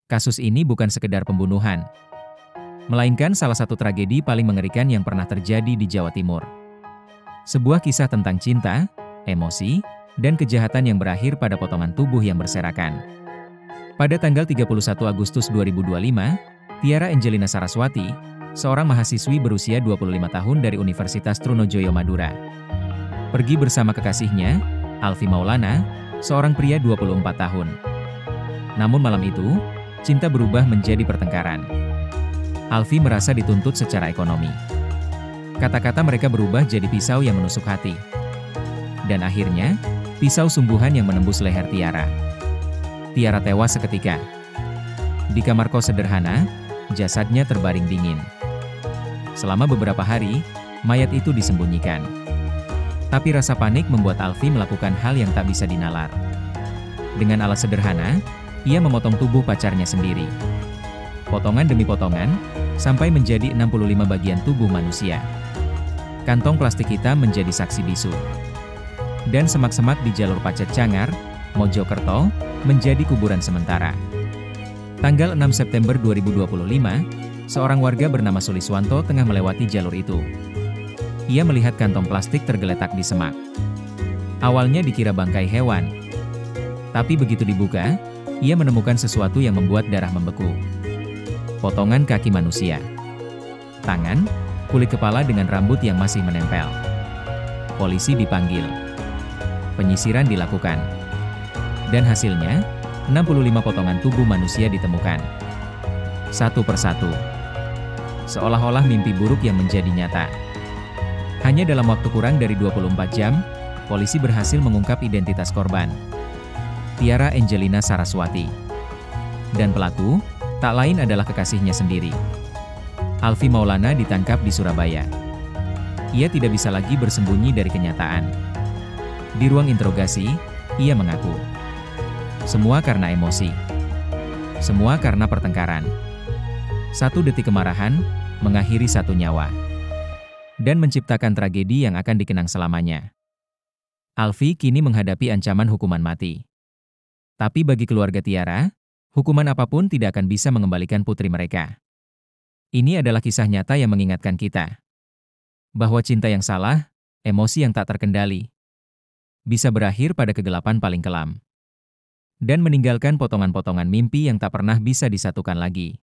Kasus ini bukan sekedar pembunuhan, melainkan salah satu tragedi paling mengerikan yang pernah terjadi di Jawa Timur. Sebuah kisah tentang cinta, emosi, dan kejahatan yang berakhir pada potongan tubuh yang berserakan. Pada tanggal 31 Agustus 2025, Tiara Angelina Saraswati, seorang mahasiswi berusia 25 tahun dari Universitas Trunojoyo Madura, pergi bersama kekasihnya, Alfie Maulana, seorang pria 24 tahun. Namun malam itu, cinta berubah menjadi pertengkaran. Alfie merasa dituntut secara ekonomi. Kata-kata mereka berubah jadi pisau yang menusuk hati. Dan akhirnya, pisau sungguhan yang menembus leher Tiara. Tiara tewas seketika. Di kamar kos sederhana, jasadnya terbaring dingin. Selama beberapa hari, mayat itu disembunyikan. Tapi rasa panik membuat Alfie melakukan hal yang tak bisa dinalar. Dengan alat sederhana, ia memotong tubuh pacarnya sendiri. Potongan demi potongan, sampai menjadi 65 bagian tubuh manusia. Kantong plastik hitam menjadi saksi bisu. Dan semak-semak di jalur Pacet Cangar, Mojokerto, menjadi kuburan sementara. Tanggal 6 September 2025, seorang warga bernama Suliswanto tengah melewati jalur itu. Ia melihat kantong plastik tergeletak di semak. Awalnya dikira bangkai hewan. Tapi begitu dibuka, ia menemukan sesuatu yang membuat darah membeku. Potongan kaki manusia. Tangan, kulit kepala dengan rambut yang masih menempel. Polisi dipanggil. Penyisiran dilakukan. Dan hasilnya, 65 potongan tubuh manusia ditemukan. Satu persatu. Seolah-olah mimpi buruk yang menjadi nyata. Hanya dalam waktu kurang dari 24 jam, polisi berhasil mengungkap identitas korban. Tiara Angelina Saraswati. Dan pelaku, tak lain adalah kekasihnya sendiri. Alfie Maulana ditangkap di Surabaya. Ia tidak bisa lagi bersembunyi dari kenyataan. Di ruang interogasi, ia mengaku. Semua karena emosi. Semua karena pertengkaran. Satu detik kemarahan, mengakhiri satu nyawa. Dan menciptakan tragedi yang akan dikenang selamanya. Alfie kini menghadapi ancaman hukuman mati. Tapi bagi keluarga Tiara, hukuman apapun tidak akan bisa mengembalikan putri mereka. Ini adalah kisah nyata yang mengingatkan kita bahwa cinta yang salah, emosi yang tak terkendali, bisa berakhir pada kegelapan paling kelam dan meninggalkan potongan-potongan mimpi yang tak pernah bisa disatukan lagi.